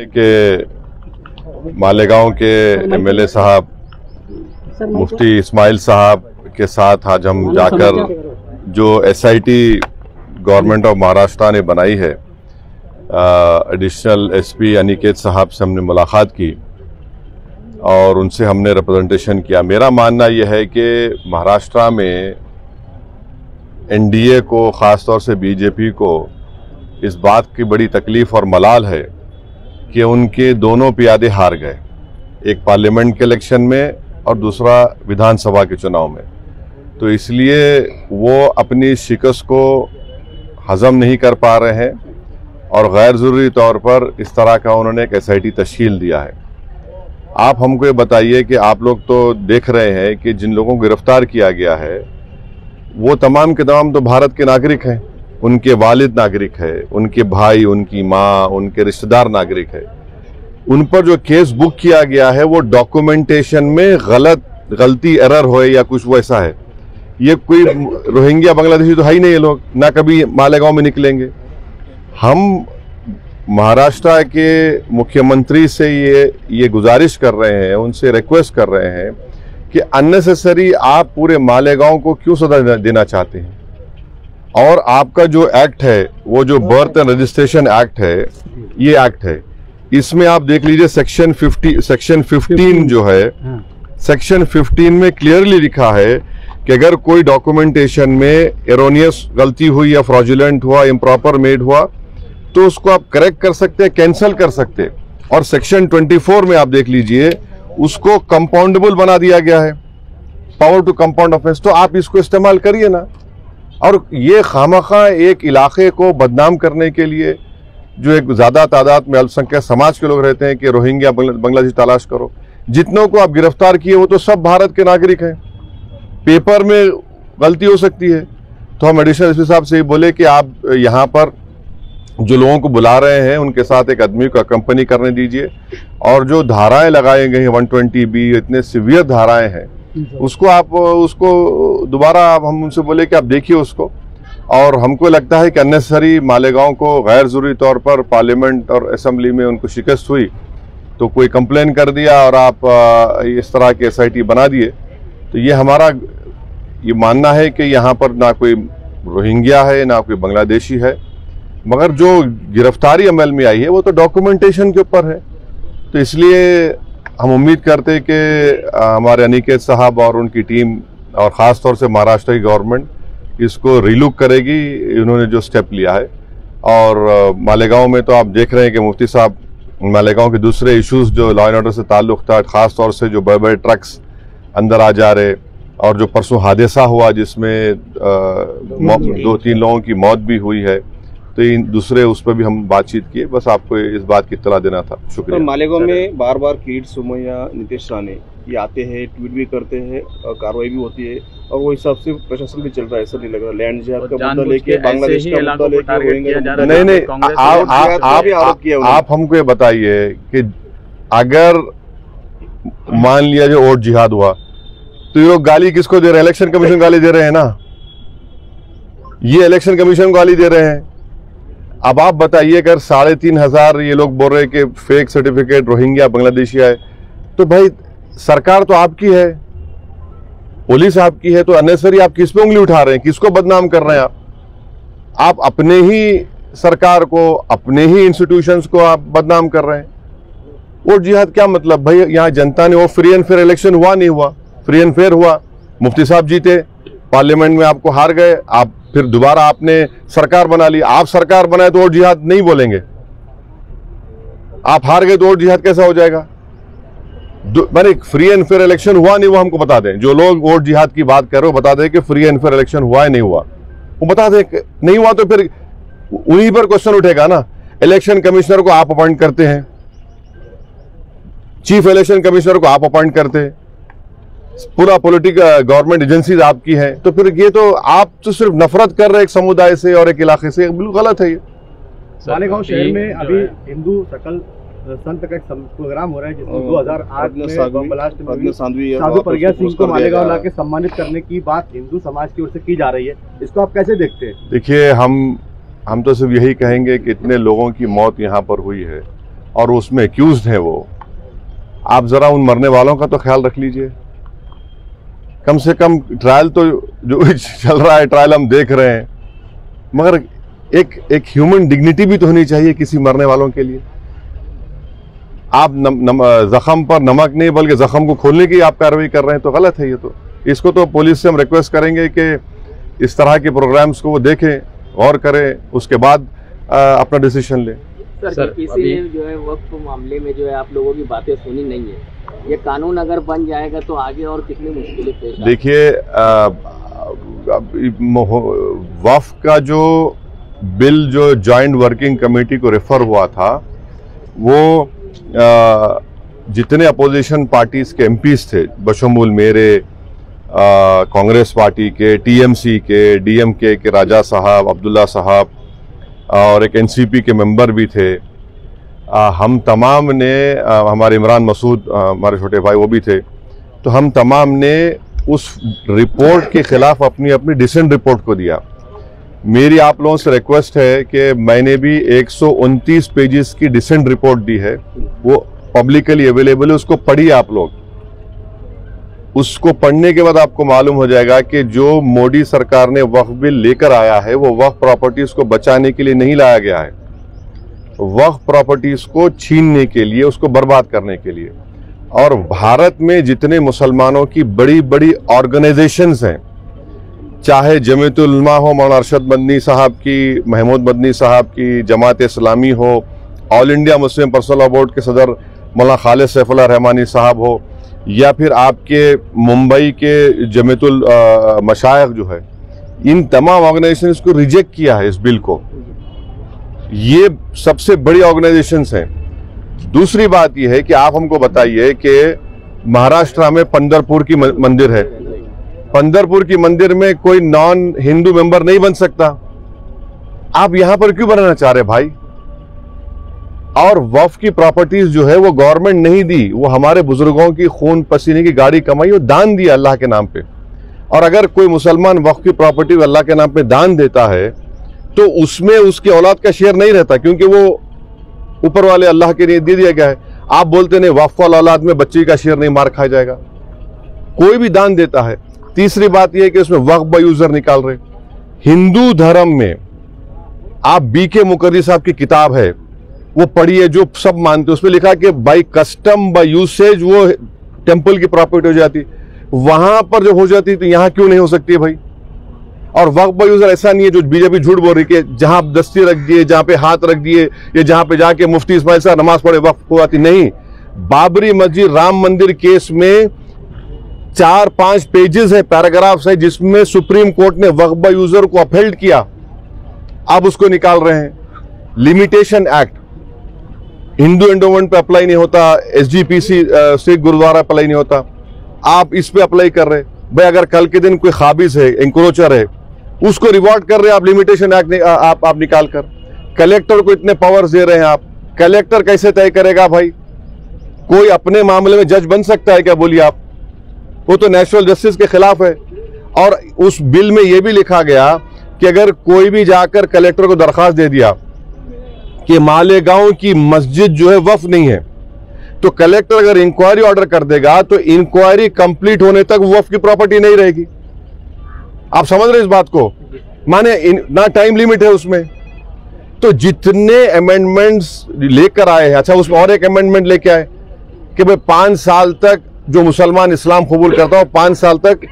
कि मालेगांव के एमएलए साहब मुफ्ती इस्माइल साहब के साथ आज हम जाकर जो एसआईटी गवर्नमेंट ऑफ महाराष्ट्र ने बनाई है, एडिशनल एसपी अनिकेत साहब से हमने मुलाकात की और उनसे हमने रिप्रेजेंटेशन किया। मेरा मानना यह है कि महाराष्ट्र में एनडीए को, ख़ास तौर से बीजेपी को इस बात की बड़ी तकलीफ़ और मलाल है कि उनके दोनों प्यादे हार गए, एक पार्लियामेंट के इलेक्शन में और दूसरा विधानसभा के चुनाव में। तो इसलिए वो अपनी शिकस्त को हज़म नहीं कर पा रहे हैं और गैर ज़रूरी तौर पर इस तरह का उन्होंने एक एसआईटी तश्कील दिया है। आप हमको ये बताइए कि आप लोग तो देख रहे हैं कि जिन लोगों को गिरफ्तार किया गया है वो तमाम के तमाम तो भारत के नागरिक हैं, उनके वालिद नागरिक है, उनके भाई, उनकी माँ, उनके रिश्तेदार नागरिक है। उन पर जो केस बुक किया गया है वो डॉक्यूमेंटेशन में गलती एरर हो या कुछ वैसा है। ये कोई रोहिंग्या बांग्लादेशी तो है ही नहीं, ये लोग ना कभी मालेगांव में निकलेंगे। हम महाराष्ट्र के मुख्यमंत्री से ये गुजारिश कर रहे हैं, उनसे रिक्वेस्ट कर रहे हैं कि अननेसेसरी आप पूरे मालेगांव को क्यों सजा देना चाहते हैं। और आपका जो एक्ट है, वो जो बर्थ एंड रजिस्ट्रेशन एक्ट है, ये एक्ट है, इसमें आप देख लीजिए सेक्शन 15 जो है, सेक्शन 15 में क्लियरली लिखा है कि अगर कोई डॉक्यूमेंटेशन में एरोनियस गलती हुई या फ्रॉडुलेंट हुआ, इम्प्रॉपर मेड हुआ, तो उसको आप करेक्ट कर सकते हैं, कैंसिल कर सकते हैं। और सेक्शन 24 में आप देख लीजिए, उसको कंपाउंडेबल बना दिया गया है, पावर टू कंपाउंड ऑफेंस। तो आप इसको इस्तेमाल करिए ना। और ये खामखा एक इलाके को बदनाम करने के लिए, जो एक ज्यादा तादाद में अल्पसंख्यक समाज के लोग रहते हैं कि रोहिंग्या बांग्लादेशी तलाश करो, जितनों को आप गिरफ्तार किए वो तो सब भारत के नागरिक हैं। पेपर में गलती हो सकती है। तो हम एडिशनल एसपी साहब से ही बोले कि आप यहाँ पर जो लोगों को बुला रहे हैं उनके साथ एक आदमी को अकम्पनी करने दीजिए, और जो धाराएं लगाई गई हैं 120B, इतने सीवियर धाराएं हैं, उसको दोबारा हम उनसे बोले कि आप देखिए उसको। और हमको लगता है कि अननेसेसरी मालेगांव को गैर ज़रूरी तौर पर पार्लियामेंट और असेंबली में उनको शिकस्त हुई तो कोई कंप्लेन कर दिया और आप इस तरह के एसआईटी बना दिए। तो ये हमारा ये मानना है कि यहाँ पर ना कोई रोहिंग्या है ना कोई बांग्लादेशी है, मगर जो गिरफ्तारी अमल में आई है वो तो डॉक्यूमेंटेशन के ऊपर है। तो इसलिए हम उम्मीद करते हैं कि हमारे अनिकेत साहब और उनकी टीम और ख़ास तौर से महाराष्ट्र की गवर्नमेंट इसको रिलुक करेगी, इन्होंने जो स्टेप लिया है। और मालेगांव में तो आप देख रहे हैं कि मुफ्ती साहब मालेगांव के दूसरे इश्यूज जो लॉ एंड ऑर्डर से ताल्लुक़ था, ख़ास तौर से जो बड़े बड़े ट्रक्स अंदर आ जा रहे, और जो परसों हादसा हुआ जिसमें 2-3 लोगों की मौत भी हुई है, तो इन दूसरे उस पर भी हम बातचीत किए। बस आपको इस बात की इत्तला देना था। शुक्रिया। तो मालेगांव में बार बार किरीट सोमैया, नीतीश राणे ये आते हैं, ट्वीट भी करते हैं और कार्रवाई भी होती है, और वो हिसाब से प्रशासन भी चल रहा है, ऐसा नहीं लग रहा। लैंड जिहाद का मुद्दा लेके, बांग्लादेश का मुद्दा लेके, नहीं, आप हमको ये बताइए कि अगर मान लिया जो वोट जिहाद हुआ तो ये गाली किसको दे रहे हैं? इलेक्शन कमीशन गाली दे रहे हैं ना, ये इलेक्शन कमीशन गाली दे रहे हैं। अब आप बताइए, अगर 3,500 ये लोग बोल रहे हैं कि फेक सर्टिफिकेट रोहिंग्या बांग्लादेशी है, तो भाई सरकार तो आपकी है, पुलिस आपकी है, तो अननेसेसरी आप किस पे उंगली उठा रहे हैं? किसको बदनाम कर रहे हैं आप अपने ही सरकार को, अपने ही इंस्टीट्यूशंस को आप बदनाम कर रहे हैं। वोट जिहाद क्या मतलब भाई? यहाँ जनता ने वो फ्री एंड फेयर इलेक्शन हुआ नहीं हुआ? फ्री एंड फेयर हुआ, मुफ्ती साहब जीते, पार्लियामेंट में आपको हार गए, आप फिर दोबारा आपने सरकार बना ली। आप सरकार बनाए तो वोट जिहाद नहीं बोलेंगे? आप हार गए तो वोट जिहाद कैसा हो जाएगा? मैंने फ्री एंड फेयर इलेक्शन हुआ नहीं, वो हमको बता दें। जो लोग वोट जिहाद की बात कर रहे हो, बता दें कि फ्री एंड फेयर इलेक्शन हुआ है नहीं हुआ, वो बता दें। नहीं हुआ तो फिर उन्हीं पर क्वेश्चन उठेगा ना। इलेक्शन कमिश्नर को आप अपॉइंट करते हैं, चीफ इलेक्शन कमिश्नर को आप अपॉइंट करते हैं, पूरा पॉलिटिकल गवर्नमेंट एजेंसीज आपकी है, तो फिर ये तो आप तो सिर्फ नफरत कर रहे एक समुदाय से और एक इलाके से, बिल्कुल गलत है ये। मालेगांव शहर में अभी हिंदू सकल संत का एक प्रोग्राम हो रहा है, जिसमें 2008 में बम ब्लास्ट में साधु प्रज्ञा सिंह को मालेगांव लाके सम्मानित करने की बात हिंदू समाज की ओर से की जा रही है। इसको आप कैसे देखते हैं? देखिए, हम तो सिर्फ यही कहेंगे कि इतने लोगों की मौत यहाँ पर हुई है और उसमें एक्यूज्ड हैं वो, आप जरा उन मरने वालों का तो ख्याल रख लीजिए। कम से कम ट्रायल तो जो चल रहा है, ट्रायल हम देख रहे हैं, मगर एक ह्यूमन डिग्निटी भी तो होनी चाहिए किसी मरने वालों के लिए। आप जख्म पर नमक नहीं बल्कि जख्म को खोलने की आप कार्रवाई कर रहे हैं, तो गलत है ये। तो इसको तो पुलिस से हम रिक्वेस्ट करेंगे कि इस तरह के प्रोग्राम्स को वो देखें, गौर करें, उसके बाद अपना डिसीजन लें। सर किसी ने जो है वक्फ मामले में जो है आप लोगों की बातें सुनी नहीं है, ये कानून अगर बन जाएगा तो आगे और कितनी मुश्किलें पेश आएंगी? देखिए, वक्फ का जो बिल जो जॉइंट वर्किंग कमेटी को रेफर हुआ था, वो जितने अपोजिशन पार्टीज के एमपीज थे, बशमूल मेरे, कांग्रेस पार्टी के, टीएमसी के, डीएमके के राजा साहब, अब्दुल्ला साहब और एक एनसीपी के मेंबर भी थे, हम तमाम ने, हमारे इमरान मसूद हमारे छोटे भाई वो भी थे, तो हम तमाम ने उस रिपोर्ट के खिलाफ अपनी अपनी डिसेंट रिपोर्ट को दिया। मेरी आप लोगों से रिक्वेस्ट है कि मैंने भी 129 पेजेस की डिसेंट रिपोर्ट दी है, वो पब्लिकली अवेलेबल है, उसको पढ़िए आप लोग। उसको पढ़ने के बाद आपको मालूम हो जाएगा कि जो मोदी सरकार ने वक्फ बिल लेकर आया है वो वक्फ प्रॉपर्टीज को बचाने के लिए नहीं लाया गया है, वक्फ प्रॉपर्टीज को छीनने के लिए, उसको बर्बाद करने के लिए। और भारत में जितने मुसलमानों की बड़ी बड़ी ऑर्गेनाइजेशंस हैं, चाहे जमीयतुल उलमा हो, मौलाना अरशद मदनी साहब की, महमूद मदनी साहब की, जमात इस्लामी हो, all India Muslim personal law board के सदर मौलाना खालिद सैफुल्लाह रहमानी साहब हो, या फिर आपके मुंबई के जमीयतुल मशाइख जो है, इन तमाम ऑर्गेनाइजेशंस को रिजेक्ट किया है इस बिल को। ये सबसे बड़ी ऑर्गेनाइजेशंस हैं। दूसरी बात यह है कि आप हमको बताइए कि महाराष्ट्र में पंढरपुर की मंदिर है, पंढरपुर की मंदिर में कोई नॉन हिंदू मेंबर नहीं बन सकता, आप यहां पर क्यों बनाना चाह रहे भाई? और वक्फ की प्रॉपर्टीज जो है वो गवर्नमेंट नहीं दी, वो हमारे बुजुर्गों की खून पसीने की गाड़ी कमाई, वो दान दिया अल्लाह के नाम पे। और अगर कोई मुसलमान वक्फ की प्रॉपर्टी अल्लाह के नाम पे दान देता है तो उसमें उसकी औलाद का शेयर नहीं रहता, क्योंकि वो ऊपर वाले अल्लाह के लिए दे दिया गया है। आप बोलते नहीं वक्फ वाला औलाद में बच्चे का शेयर नहीं मार खाया जाएगा, कोई भी दान देता है। तीसरी बात यह है कि उसमें वक्फ बाय यूजर निकाल रहे। हिंदू धर्म में आप बीके मुखर्जी साहब की किताब है वो पढ़िए, जो सब मानते, उसमें लिखा कि बाई कस्टम बाय यूसेज वो टेंपल की प्रॉपर्टी हो जाती, वहां पर जब हो जाती तो यहां क्यों नहीं हो सकती है भाई? और वक्फ बाय यूजर ऐसा नहीं है जो बीजेपी झूठ बोल रही कि जहां दस्ती रख दिए, जहां पे हाथ रख दिए, या जहां पे जाके मुफ्ती इस्माइल साहब नमाज पढ़े वक्फ हो जाती। नहीं, बाबरी मस्जिद राम मंदिर केस में 4-5 पेजेस है, पैराग्राफ्स है, जिसमें सुप्रीम कोर्ट ने वक्फ बाय यूजर को अपहेल्ड किया, अब उसको निकाल रहे हैं। लिमिटेशन एक्ट हिंदू एंडोमेंट पे अप्लाई नहीं होता, एसजीपीसी सिख गुरुद्वारा अप्लाई नहीं होता, आप इस पे अप्लाई कर रहे भाई। अगर कल के दिन कोई खाबिज है, इंक्रोचर है, उसको रिवॉर्ड कर रहे हैं आप, लिमिटेशन एक्ट आप निकाल कर। कलेक्टर को इतने पावर्स दे रहे हैं आप, कलेक्टर कैसे तय करेगा भाई? कोई अपने मामले में जज बन सकता है क्या? बोलिए आप, वो तो नेशनल जस्टिस के खिलाफ है। और उस बिल में यह भी लिखा गया कि अगर कोई भी जाकर कलेक्टर को दरखास्त दे दिया कि मालेगांव की मस्जिद जो है वक्फ नहीं है, तो कलेक्टर अगर इंक्वायरी ऑर्डर कर देगा तो इंक्वायरी कंप्लीट होने तक वक्फ की प्रॉपर्टी नहीं रहेगी। आप समझ रहे इस बात को? माने ना टाइम लिमिट है उसमें। तो जितने अमेंडमेंट्स लेकर आए हैं, अच्छा उसमें और एक अमेंडमेंट लेके आए कि भाई 5 साल तक जो मुसलमान इस्लाम कबूल करता हो 5 साल तक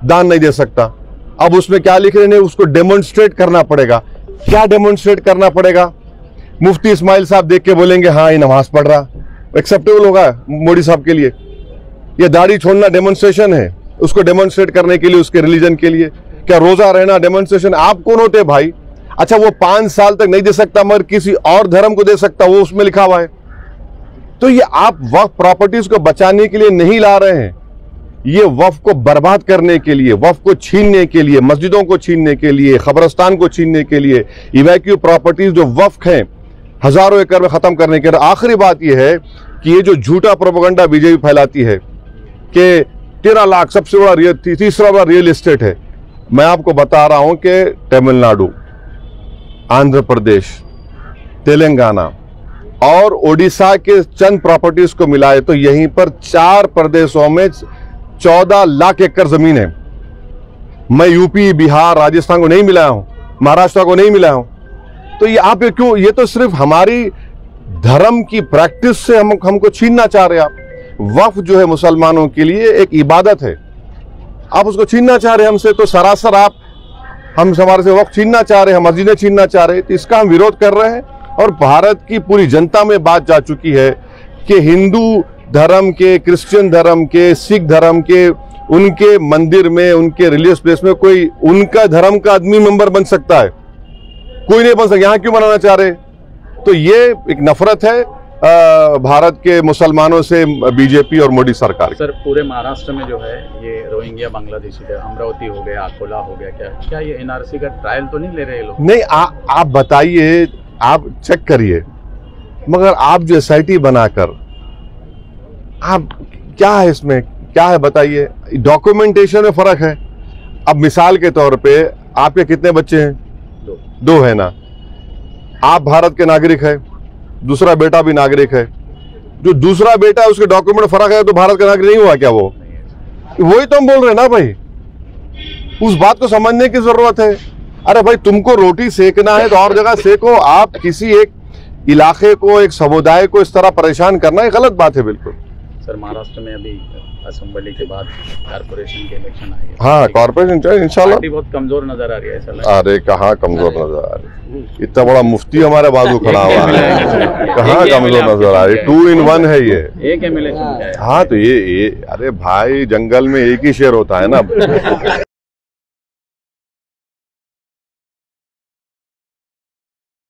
दान नहीं दे सकता। अब उसमें क्या लिख रहे हैं? उसको डेमोन्स्ट्रेट करना पड़ेगा। क्या डेमोन्स्ट्रेट करना पड़ेगा? मुफ्ती इस्माइल साहब देख के बोलेंगे हाँ ये नमाज पढ़ रहा, एक्सेप्टेबल होगा मोदी साहब के लिए? ये दाढ़ी छोड़ना डेमोन्स्ट्रेशन है, उसको डेमोन्स्ट्रेट करने के लिए, उसके रिलीजन के लिए? क्या रोजा रहना डेमोन्स्ट्रेशन? आप कौन होते भाई? अच्छा वो 5 साल तक नहीं दे सकता मगर किसी और धर्म को दे सकता, वो उसमें लिखा हुआ है। तो ये आप वक्फ प्रॉपर्टीज को बचाने के लिए नहीं ला रहे हैं, ये वक्फ को बर्बाद करने के लिए, वक्फ को छीनने के लिए, मस्जिदों को छीनने के लिए, कब्रिस्तान को छीनने के लिए, इवैक्यू प्रॉपर्टीज जो वक्फ हैं हजारों एकड़ में खत्म करने के लिए। आखिरी बात यह है कि ये जो झूठा प्रोपेगेंडा बीजेपी फैलाती है कि 13 लाख सबसे बड़ा तीसरा बड़ा रियल एस्टेट है, मैं आपको बता रहा हूं कि तमिलनाडु, आंध्र प्रदेश, तेलंगाना, और ओडिशा के चंद प्रॉपर्टीज को मिलाए तो यहीं पर 4 प्रदेशों में 14 लाख एकड़ जमीन है। मैं यूपी, बिहार, राजस्थान को नहीं मिलाया हूं, महाराष्ट्र को नहीं मिलाया हूं। तो ये आप क्यों, ये तो सिर्फ हमारी धर्म की प्रैक्टिस से हमको छीनना चाह रहे हैं आप। वक्फ जो है मुसलमानों के लिए एक इबादत है, आप उसको छीनना चाह रहे हैं हमसे। तो सरासर आप हमारे से वक्फ छीनना चाह रहे हैं, मस्जिदें छीनना चाह रहे हैं। तो इसका हम विरोध कर रहे हैं और भारत की पूरी जनता में बात जा चुकी है कि हिंदू धर्म के, क्रिश्चियन धर्म के, सिख धर्म के, उनके मंदिर में, उनके रिलीजियस प्लेस में कोई उनका धर्म का आदमी मेंबर बन सकता है, कोई नहीं बन सकता। यहां क्यों बनाना चाह रहे? तो ये एक नफरत है भारत के मुसलमानों से बीजेपी और मोदी सरकार। सर, पूरे महाराष्ट्र में जो है ये रोहिंग्या बांग्लादेशी का, अमरावती हो गया, अकोला हो गया, क्या ये एनआरसी का ट्रायल तो नहीं ले रहे लोग? नहीं, आप बताइए, आप चेक करिए, मगर आप जो एसआईटी बनाकर आप क्या है इसमें, क्या है बताइए? डॉक्यूमेंटेशन में फर्क है। अब मिसाल के तौर पे आपके कितने बच्चे हैं? 2 है ना। आप भारत के नागरिक है, दूसरा बेटा भी नागरिक है। जो दूसरा बेटा है उसके डॉक्यूमेंट फर्क है तो भारत का नागरिक नहीं हुआ क्या वो? वही तो हम बोल रहे हैं ना भाई, उस बात को समझने की जरूरत है। अरे भाई, तुमको रोटी सेकना है तो और जगह सेको। आप किसी एक इलाके को, एक समुदाय को इस तरह परेशान करना एक गलत बात है बिल्कुल। सर, महाराष्ट्र में अभी असेंबली के बाद कारपोरेशन के इलेक्शन आए। हाँ, कारपोरेशन इंशाल्लाह बहुत कमजोर नजर आ रही है ऐसा। अरे कहाँ कमजोर नजर आ रही, इतना बड़ा मुफ्ती हमारे बाजू खड़ा हुआ है, कहाँ कमजोर नजर आ रही? 2 in 1 है ये। एक एमएलए। हाँ, तो ये अरे भाई, जंगल में एक ही शेर होता है ना।